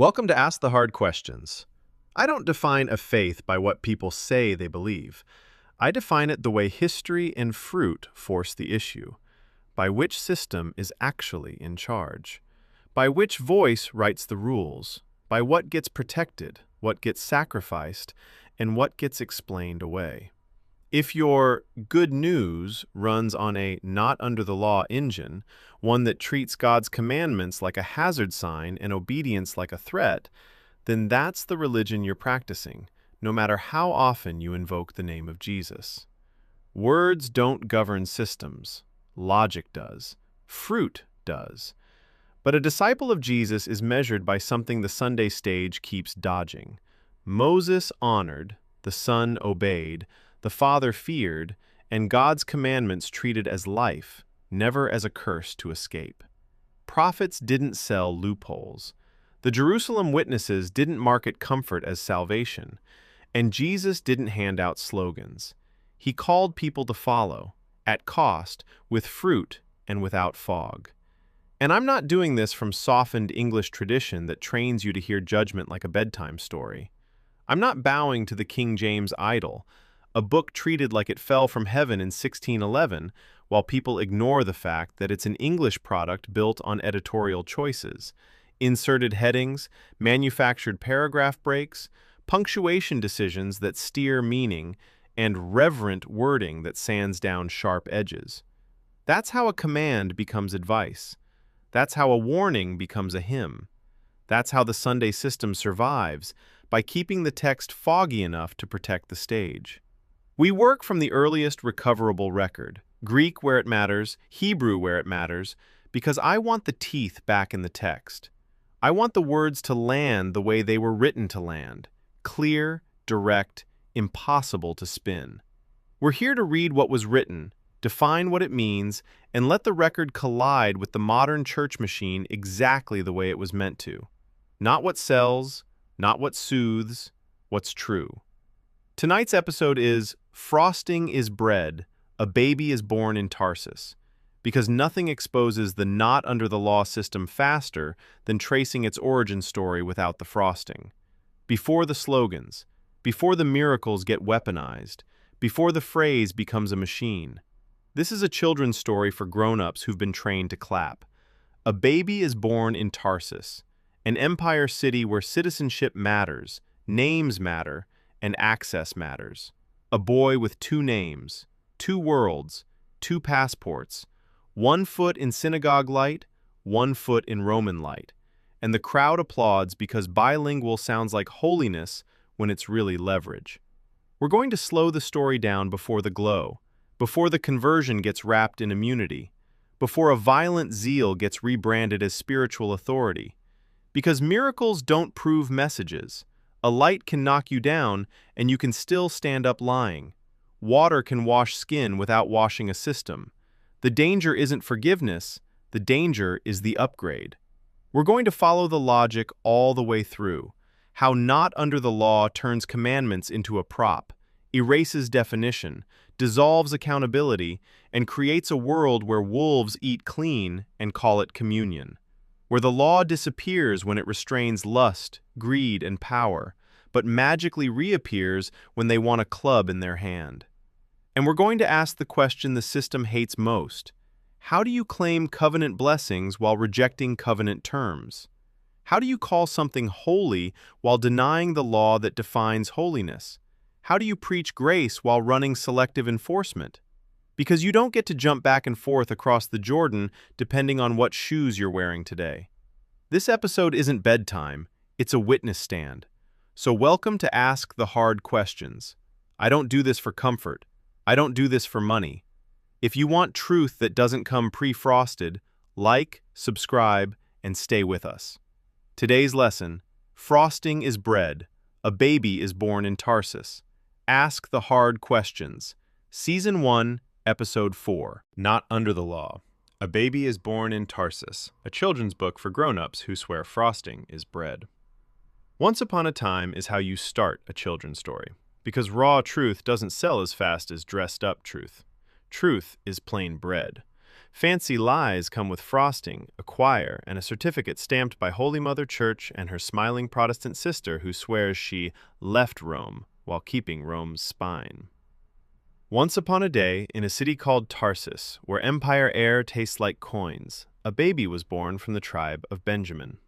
Welcome to Ask the Hard Questions. I don't define a faith by what people say they believe. I define it the way history and fruit force the issue, by which system is actually in charge, by which voice writes the rules, by what gets protected, what gets sacrificed, and what gets explained away. If your good news runs on a not-under-the-law engine, one that treats God's commandments like a hazard sign and obedience like a threat, then that's the religion you're practicing, no matter how often you invoke the name of Jesus. Words don't govern systems. Logic does. Fruit does. But a disciple of Jesus is measured by something the Sunday stage keeps dodging. Moses honored, the Son obeyed, the Father feared, and God's commandments treated as life, never as a curse to escape. Prophets didn't sell loopholes. The Jerusalem witnesses didn't market comfort as salvation, and Jesus didn't hand out slogans. He called people to follow, at cost, with fruit and without fog. And I'm not doing this from softened English tradition that trains you to hear judgment like a bedtime story. I'm not bowing to the King James idol, a book treated like it fell from heaven in 1611, while people ignore the fact that it's an English product built on editorial choices, inserted headings, manufactured paragraph breaks, punctuation decisions that steer meaning, and reverent wording that sands down sharp edges. That's how a command becomes advice. That's how a warning becomes a hymn. That's how the Sunday system survives, by keeping the text foggy enough to protect the stage. We work from the earliest recoverable record, Greek where it matters, Hebrew where it matters, because I want the teeth back in the text. I want the words to land the way they were written to land, clear, direct, impossible to spin. We're here to read what was written, define what it means, and let the record collide with the modern church machine exactly the way it was meant to. Not what sells, not what soothes, what's true. Tonight's episode is Frosting is Bread, a Baby is Born in Tarsus, because nothing exposes the not-under-the-law system faster than tracing its origin story without the frosting. Before the slogans, before the miracles get weaponized, before the phrase becomes a machine. This is a children's story for grown-ups who've been trained to clap. A baby is born in Tarsus, an empire city where citizenship matters, names matter, and access matters. A boy with two names, two worlds, two passports, 1 foot in synagogue light, 1 foot in Roman light. And the crowd applauds because bilingual sounds like holiness when it's really leverage. We're going to slow the story down before the glow, before the conversion gets wrapped in immunity, before a violent zeal gets rebranded as spiritual authority. Because miracles don't prove messages. A light can knock you down, and you can still stand up lying. Water can wash skin without washing a system. The danger isn't forgiveness, the danger is the upgrade. We're going to follow the logic all the way through. How not under the law turns commandments into a prop, erases definition, dissolves accountability, and creates a world where wolves eat clean and call it communion. Where the law disappears when it restrains lust, greed, and power, but magically reappears when they want a club in their hand. And we're going to ask the question the system hates most. How do you claim covenant blessings while rejecting covenant terms? How do you call something holy while denying the law that defines holiness? How do you preach grace while running selective enforcement? Because you don't get to jump back and forth across the Jordan depending on what shoes you're wearing today. This episode isn't bedtime, it's a witness stand. So welcome to Ask the Hard Questions. I don't do this for comfort. I don't do this for money. If you want truth that doesn't come pre-frosted, like, subscribe, and stay with us. Today's lesson, Frosting is Bread, a Baby is Born in Tarsus. Ask the Hard Questions. Season 1, Episode 4, Not Under the Law. A Baby is Born in Tarsus, a children's book for grown-ups who swear frosting is bread. Once upon a time is how you start a children's story, because raw truth doesn't sell as fast as dressed-up truth. Truth is plain bread. Fancy lies come with frosting, a choir, and a certificate stamped by Holy Mother Church and her smiling Protestant sister who swears she left Rome while keeping Rome's spine. Once upon a day, in a city called Tarsus, where empire air tastes like coins, a baby was born from the tribe of Benjamin.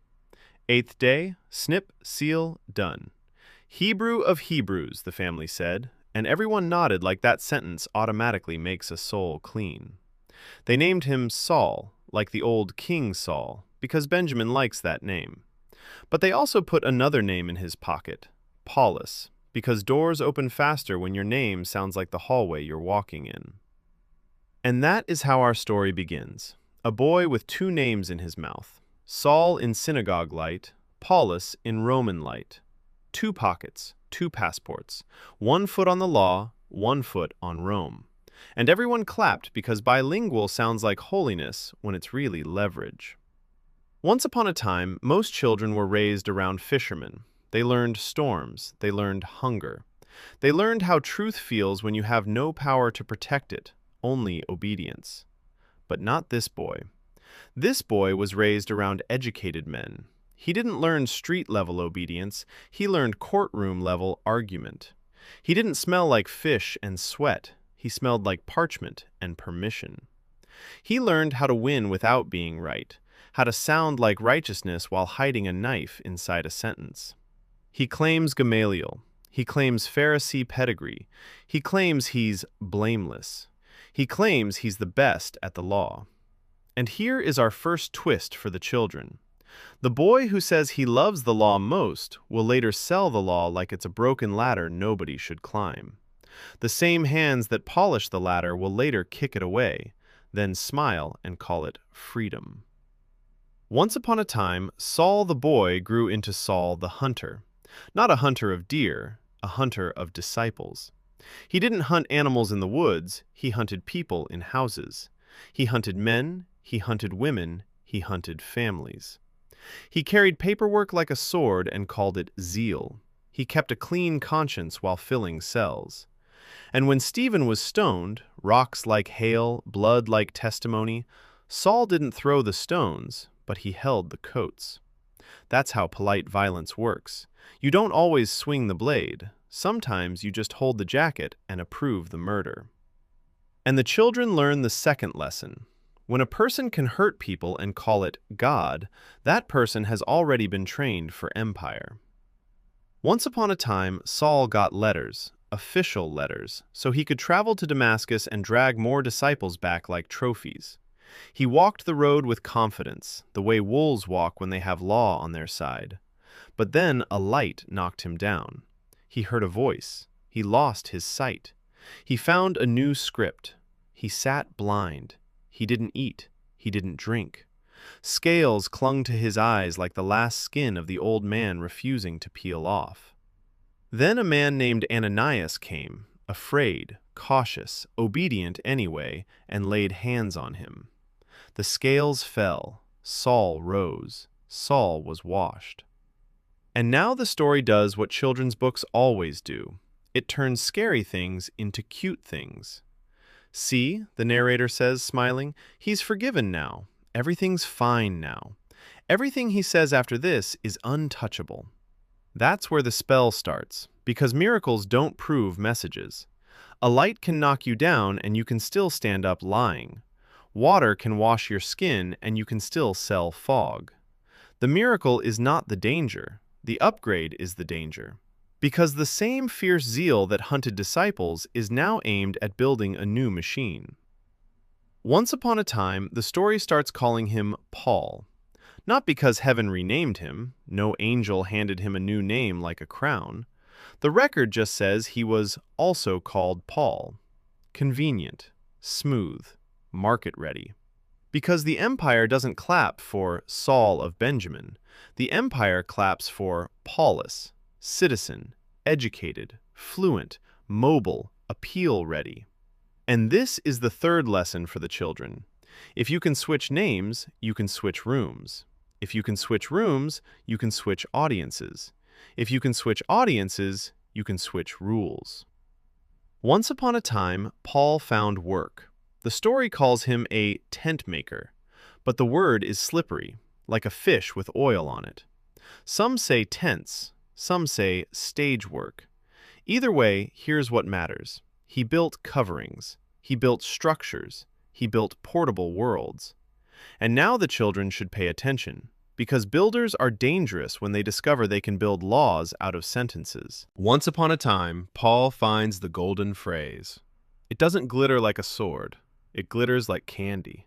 8th day, snip, seal, done. Hebrew of Hebrews, the family said, and everyone nodded like that sentence automatically makes a soul clean. They named him Saul, like the old King Saul, because Benjamin likes that name. But they also put another name in his pocket, Paulus, because doors open faster when your name sounds like the hallway you're walking in. And that is how our story begins. A boy with two names in his mouth, Saul in synagogue light, Paulus in Roman light. 2 pockets, 2 passports, 1 foot on the law, 1 foot on Rome. And everyone clapped because bilingual sounds like holiness when it's really leverage. Once upon a time, most children were raised around fishermen. They learned storms. They learned hunger. They learned how truth feels when you have no power to protect it, only obedience. But not this boy. This boy was raised around educated men. He didn't learn street-level obedience. He learned courtroom-level argument. He didn't smell like fish and sweat. He smelled like parchment and permission. He learned how to win without being right, how to sound like righteousness while hiding a knife inside a sentence. He claims Gamaliel. He claims Pharisee pedigree. He claims he's blameless. He claims he's the best at the law. And here is our first twist for the children. The boy who says he loves the law most will later sell the law like it's a broken ladder nobody should climb. The same hands that polish the ladder will later kick it away, then smile and call it freedom. Once upon a time, Saul the boy grew into Saul the hunter. Not a hunter of deer, a hunter of disciples. He didn't hunt animals in the woods, he hunted people in houses. He hunted men, he hunted women, he hunted families. He carried paperwork like a sword and called it zeal. He kept a clean conscience while filling cells. And when Stephen was stoned, rocks like hail, blood like testimony, Saul didn't throw the stones, but he held the coats. That's how polite violence works. You don't always swing the blade. Sometimes you just hold the jacket and approve the murder. And the children learn the second lesson. When a person can hurt people and call it God, that person has already been trained for empire. Once upon a time, Saul got letters, official letters, so he could travel to Damascus and drag more disciples back like trophies. He walked the road with confidence, the way wolves walk when they have law on their side. But then a light knocked him down. He heard a voice. He lost his sight. He found a new script. He sat blind. He didn't eat. He didn't drink. Scales clung to his eyes like the last skin of the old man refusing to peel off. Then a man named Ananias came, afraid, cautious, obedient anyway, and laid hands on him. The scales fell. Saul rose. Saul was washed. And now the story does what children's books always do. It turns scary things into cute things. See, the narrator says, smiling, he's forgiven now. Everything's fine now. Everything he says after this is untouchable. That's where the spell starts, because miracles don't prove messages. A light can knock you down and you can still stand up lying. Water can wash your skin and you can still sell fog. The miracle is not the danger. The upgrade is the danger. Because the same fierce zeal that hunted disciples is now aimed at building a new machine. Once upon a time, the story starts calling him Paul. Not because heaven renamed him, no angel handed him a new name like a crown. The record just says he was also called Paul. Convenient, smooth, market-ready. Because the empire doesn't clap for Saul of Benjamin. The empire claps for Paulus, citizen, educated, fluent, mobile, appeal-ready. And this is the third lesson for the children. If you can switch names, you can switch rooms. If you can switch rooms, you can switch audiences. If you can switch audiences, you can switch rules. Once upon a time, Paul found work. The story calls him a tent maker, but the word is slippery, like a fish with oil on it. Some say tents, some say stage work. Either way, here's what matters. He built coverings, he built structures, he built portable worlds. And now the children should pay attention, because builders are dangerous when they discover they can build laws out of sentences. Once upon a time, Paul finds the golden phrase. It doesn't glitter like a sword, it glitters like candy.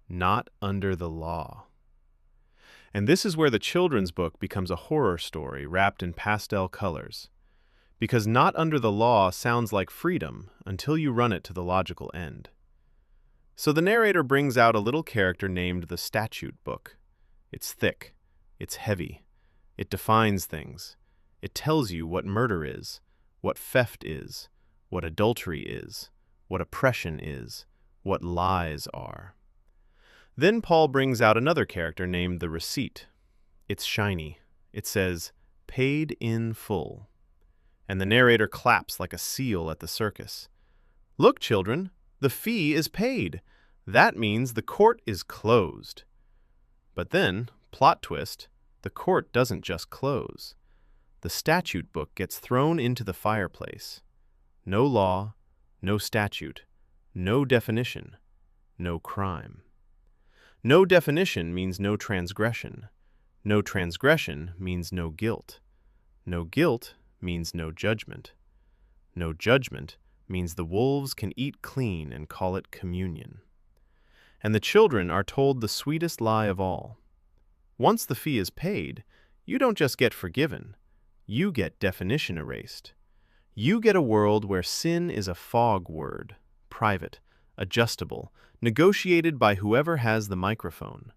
Not under the law. And this is where the children's book becomes a horror story wrapped in pastel colors. Because not under the law sounds like freedom until you run it to the logical end. So the narrator brings out a little character named the statute book. It's thick, it's heavy, it defines things. It tells you what murder is, what theft is, what adultery is, what oppression is, what lies are. Then Paul brings out another character named the receipt. It's shiny. It says, "Paid in full." And the narrator claps like a seal at the circus. Look, children, the fee is paid. That means the court is closed. But then, plot twist, the court doesn't just close. The statute book gets thrown into the fireplace. No law, no statute, no definition, no crime. No definition means no transgression. No transgression means no guilt. No guilt means no judgment. No judgment means the wolves can eat clean and call it communion. And the children are told the sweetest lie of all. Once the fee is paid, you don't just get forgiven, you get definition erased. You get a world where sin is a fog word, private, adjustable, negotiated by whoever has the microphone.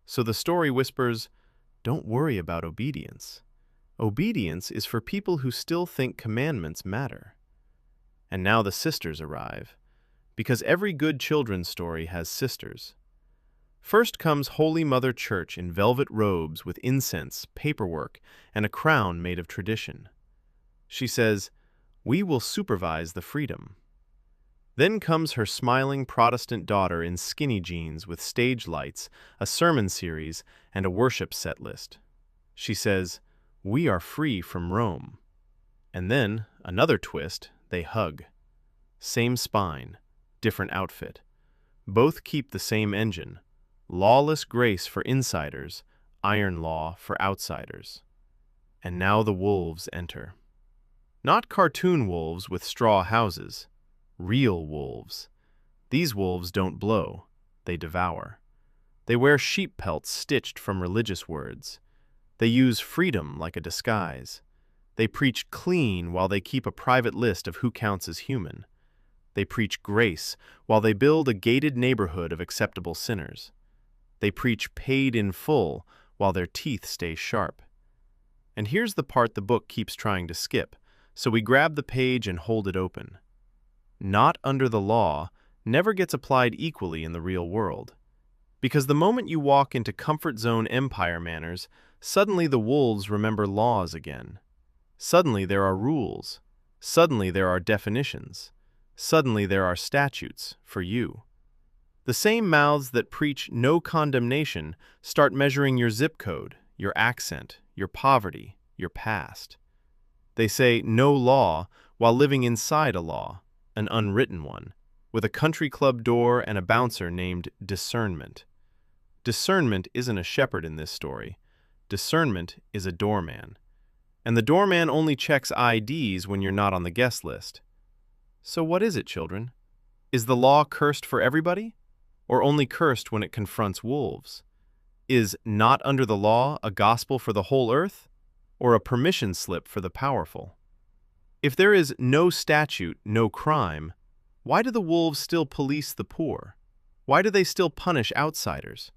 So the story whispers, don't worry about obedience. Obedience is for people who still think commandments matter. And now the sisters arrive, because every good children's story has sisters. First comes Holy Mother Church in velvet robes with incense, paperwork, and a crown made of tradition. She says, "We will supervise the freedom." Then comes her smiling Protestant daughter in skinny jeans with stage lights, a sermon series, and a worship set list. She says, "We are free from Rome." And then, another twist, they hug. Same spine, different outfit. Both keep the same engine. Lawless grace for insiders, iron law for outsiders. And now the wolves enter. Not cartoon wolves with straw houses. Real wolves. These wolves don't blow, they devour. They wear sheep pelts stitched from religious words. They use freedom like a disguise. They preach clean while they keep a private list of who counts as human. They preach grace while they build a gated neighborhood of acceptable sinners. They preach paid in full while their teeth stay sharp. And here's the part the book keeps trying to skip, so we grab the page and hold it open. Not under the law never gets applied equally in the real world. Because the moment you walk into comfort zone empire manners, suddenly the wolves remember laws again. Suddenly there are rules. Suddenly there are definitions. Suddenly there are statutes for you. The same mouths that preach no condemnation start measuring your zip code, your accent, your poverty, your past. They say no law while living inside a law, an unwritten one, with a country club door and a bouncer named Discernment. Discernment isn't a shepherd in this story. Discernment is a doorman. And the doorman only checks IDs when you're not on the guest list. So what is it, children? Is the law cursed for everybody? Or only cursed when it confronts wolves? Is not under the law a gospel for the whole earth? Or a permission slip for the powerful? If there is no statute, no crime, why do the wolves still police the poor? Why do they still punish outsiders?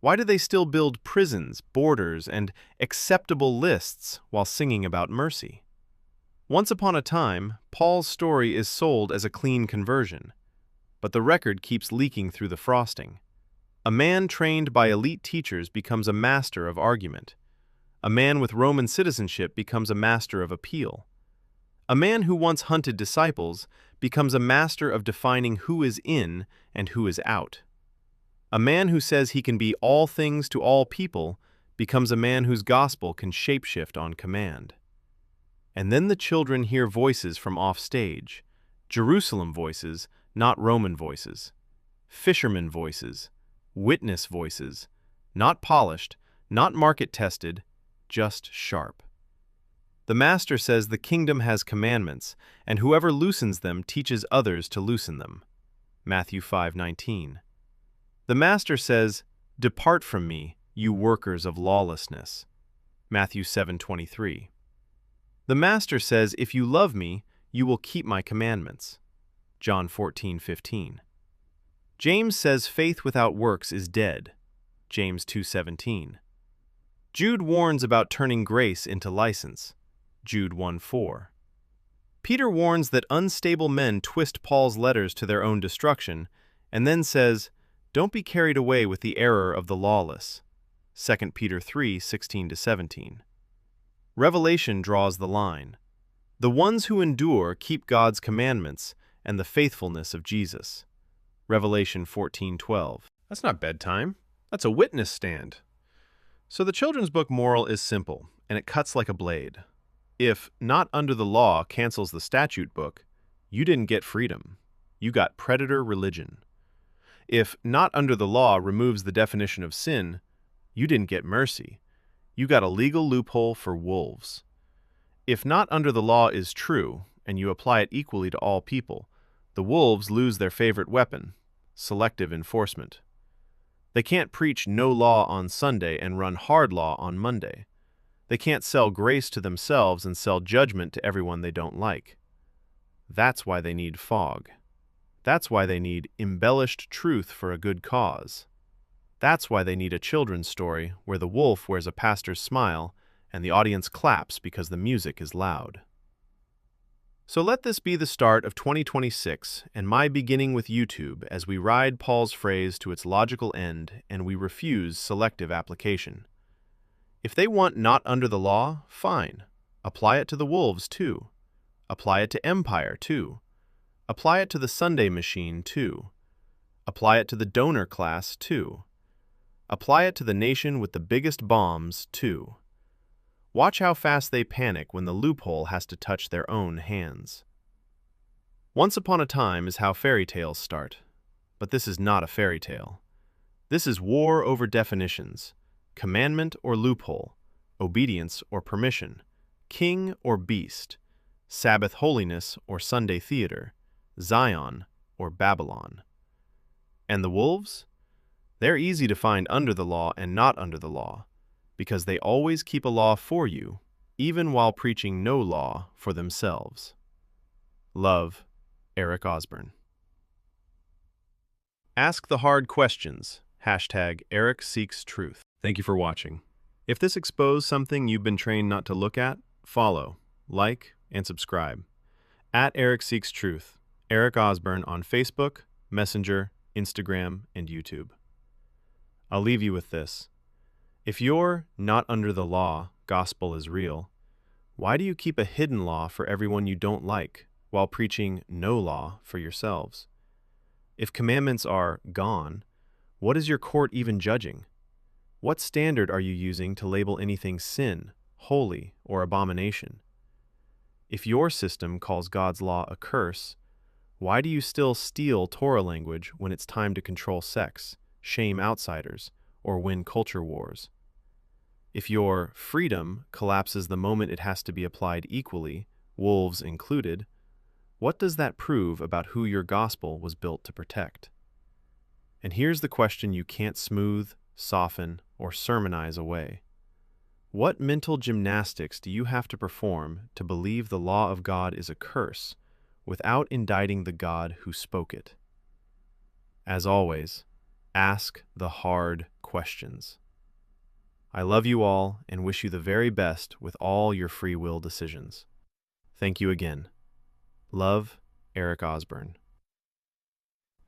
Why do they still build prisons, borders, and acceptable lists while singing about mercy? Once upon a time, Paul's story is sold as a clean conversion, but the record keeps leaking through the frosting. A man trained by elite teachers becomes a master of argument. A man with Roman citizenship becomes a master of appeal. A man who once hunted disciples becomes a master of defining who is in and who is out. A man who says he can be all things to all people becomes a man whose gospel can shapeshift on command. And then the children hear voices from off stage, Jerusalem voices, not Roman voices, fisherman voices, witness voices, not polished, not market-tested, just sharp. The Master says the kingdom has commandments, and whoever loosens them teaches others to loosen them. Matthew 5:19. The Master says, "Depart from me, you workers of lawlessness." Matthew 7:23. The Master says, "If you love me, you will keep my commandments." John 14:15. James says faith without works is dead. James 2:17. Jude warns about turning grace into license. Jude 1:4. Peter warns that unstable men twist Paul's letters to their own destruction, and then says, "Don't be carried away with the error of the lawless." 2 Peter 3:16-17. Revelation draws the line. The ones who endure keep God's commandments and the faithfulness of Jesus. Revelation 14:12. That's not bedtime. That's a witness stand. So the children's book moral is simple, and it cuts like a blade. If not under the law cancels the statute book, you didn't get freedom. You got predator religion. If not under the law removes the definition of sin, you didn't get mercy. You got a legal loophole for wolves. If not under the law is true, and you apply it equally to all people, the wolves lose their favorite weapon, selective enforcement. They can't preach no law on Sunday and run hard law on Monday. They can't sell grace to themselves and sell judgment to everyone they don't like. That's why they need fog. That's why they need embellished truth for a good cause. That's why they need a children's story where the wolf wears a pastor's smile and the audience claps because the music is loud. So let this be the start of 2026 and my beginning with YouTube as we ride Paul's phrase to its logical end and we refuse selective application. If they want not under the law, fine. Apply it to the wolves too. Apply it to empire too. Apply it to the Sunday machine too. Apply it to the donor class too. Apply it to the nation with the biggest bombs too. Watch how fast they panic when the loophole has to touch their own hands. Once upon a time is how fairy tales start. But this is not a fairy tale. This is war over definitions, commandment or loophole, obedience or permission, king or beast, Sabbath holiness or Sunday theater, Zion or Babylon. And the wolves? They're easy to find under the law and not under the law, because they always keep a law for you, even while preaching no law for themselves. Love, Eric Osborne. Ask the hard questions. #EricSeeksTruth. Thank you for watching. If this exposed something you've been trained not to look at, follow, like, and subscribe. @EricSeeksTruth, Eric Osborne on Facebook, Messenger, Instagram, and YouTube. I'll leave you with this. If your not under the law gospel is real, why do you keep a hidden law for everyone you don't like while preaching no law for yourselves? If commandments are gone, what is your court even judging? What standard are you using to label anything sin, holy, or abomination? If your system calls God's law a curse, why do you still steal Torah language when it's time to control sex, shame outsiders, or win culture wars? If your freedom collapses the moment it has to be applied equally, wolves included, what does that prove about who your gospel was built to protect? And here's the question you can't smooth, soften, or sermonize away. What mental gymnastics do you have to perform to believe the law of God is a curse without indicting the God who spoke it? As always, ask the hard questions. I love you all and wish you the very best with all your free will decisions. Thank you again. Love, Eric Osborne.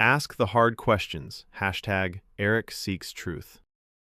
Ask the hard questions. #EricSeeksTruth.